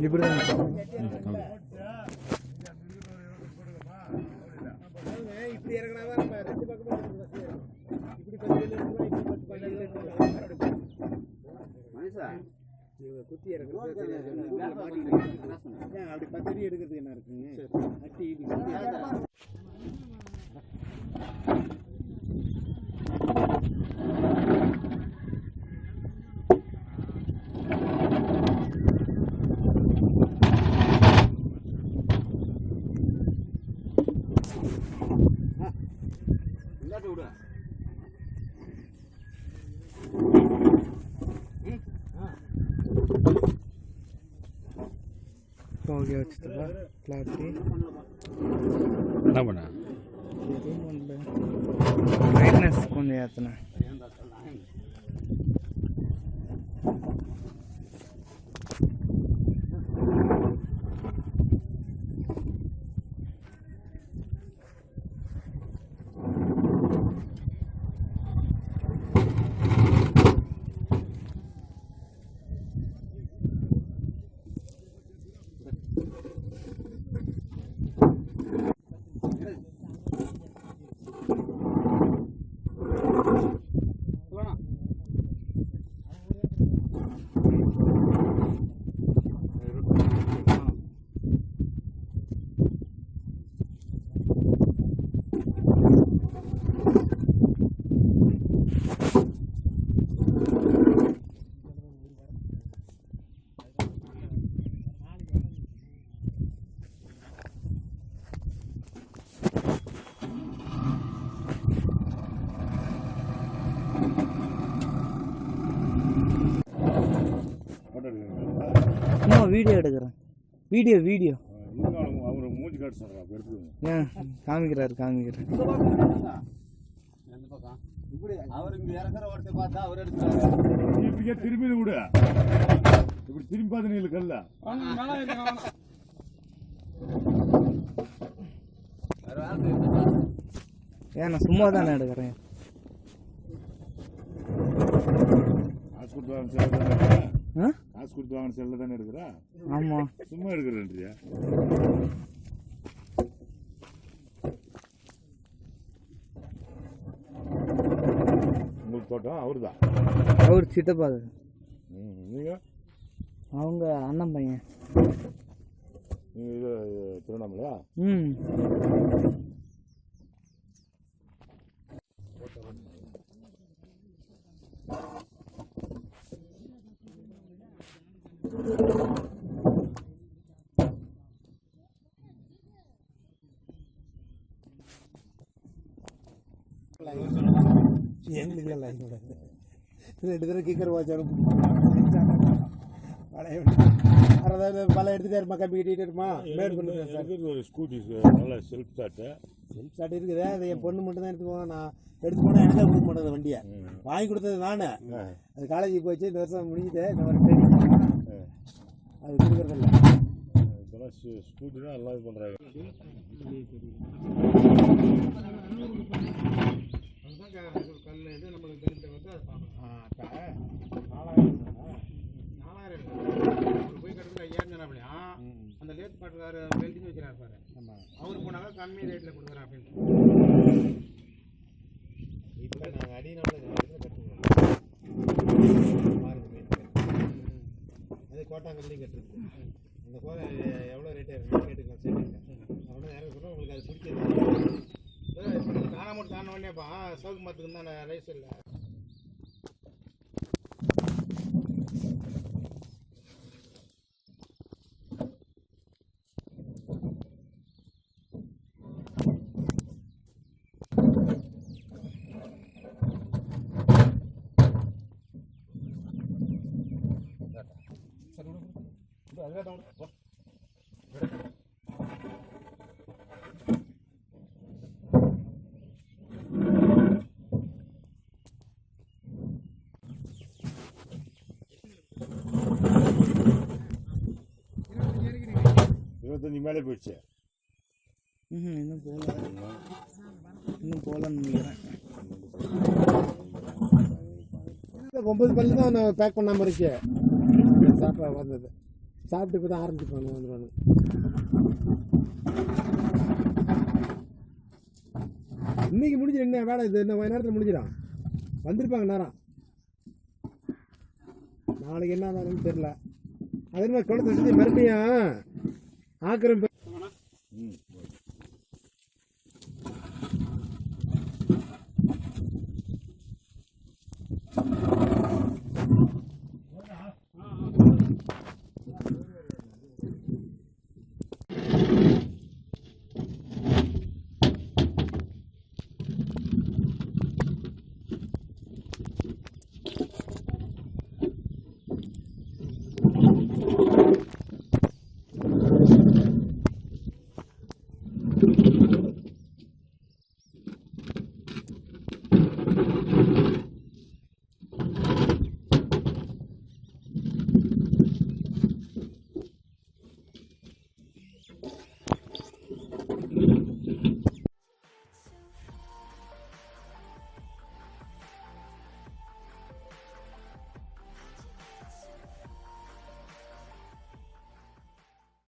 இப்படி தான் இப்படி இறங்கினாதான் நம்ம ரெண்டு பக்கமும் இப்படி 10 குத்தி இறக்குறது அப்படி 10 அடி எடுக்கிறதுக்கு என்ன இருக்குங்க அட்டி ஓகே வச்சுட்டா கிளாரிட்டி என்ன பண்ண பிரைட்னஸ் கொஞ்சம் ஏற்றினேன் சும்மா வீடியோ எடுக்கிறேன் வீடியோ அவர் மூஞ்சி காட்டு சொல்கிறான் ஏன் காமிக்கிறாரு அவர் இங்கே இறக்குற ஒருத்த பார்த்தா அவர் எடுத்தாரு இப்படியே திரும்பி விடு இப்படி திரும்பி பார்த்து நீ கல்ல ஏன் நான் சும்மா தானே எடுக்கிறேன் காசு கொடுத்து வாங்கின செல்ல தானே எடுக்கிறா ஆமா சும்மா எடுக்கிறேன்றியா உங்களுக்கு தோட்டம் அவருதான் அவர் சித்தப்பா நீங்க அவங்க அண்ணன் பையன் நீங்க இது திருவண்ணாமலையா ரெண்டு தடவை கீக்கர் வாச்சாலும் பல எடுத்துக்காருமா கம்பி கட்டிட்டு இருமா ஒரு ஸ்கூட்டி நல்லா செல்ஃப் ஸ்டார்ட் இருக்குது அது என் பொண்ணு மட்டும் தான் எடுத்துக்குவோம் நான் எடுத்து போனால் எனக்கு தான் கொடுக்க மாட்டேன் வண்டியை வாங்கி கொடுத்தது நான் அது காலேஜுக்கு போச்சு இந்த வருஷம் முடிஞ்சுட்டு அது கொடுக்குறதில்ல இப்போலாம் ஸ்கூட்டி தான் எல்லாம் இது பண்ணுறாங்க கல் இது நம்மளுக்கு தெரிஞ்ச வந்து போய் கட்டுறது 5000 அப்படியா அந்த லேட் பாட்டுக்காரு வெல்டிங் வைக்கிறார் பாரு அவரு போனாக்கா கம்மி ரேட்டில் கொடுக்குறேன் அப்படின்னு இப்போ நாங்கள் அடினால கட்டுவோம் அது கோட்டாங்கல்லையும் கட்டுறது அந்த கோதை எவ்வளோ ரேட்டாக இருக்குன்னு கேட்டுக்கலாம் சரி அவ்வளோ யாரும் சொல்கிறோம் உங்களுக்கு அது பிடிக்காது தானாமட்டு தான உடனேப்பா சவுக்கு மரத்துக்கு தான் ரைஸ் இல்லை மேலே போயிடுச்சு இன்னும் போகலன்னு நினைக்கிறேன் 9 பல்லு தான் நான் பேக் பண்ணாமல் இருக்கு சாப்பிட வந்தது சாப்பிட்டு இப்போ தான் ஆரம்பிச்சுப்பாங்க வந்துடுவாங்க. இன்னைக்கு முடிஞ்சிடும். என்ன வேலை இது? இன்னும் கொஞ்ச நேரத்தில் முடிஞ்சிடும். வந்திருப்பாங்க நேரம். நாளைக்கு என்ன ஆனாலும் தெரியல. அதே மாதிரி குளத்தை சுற்றி மறுபடியும் ஆக்கிரமிப்பு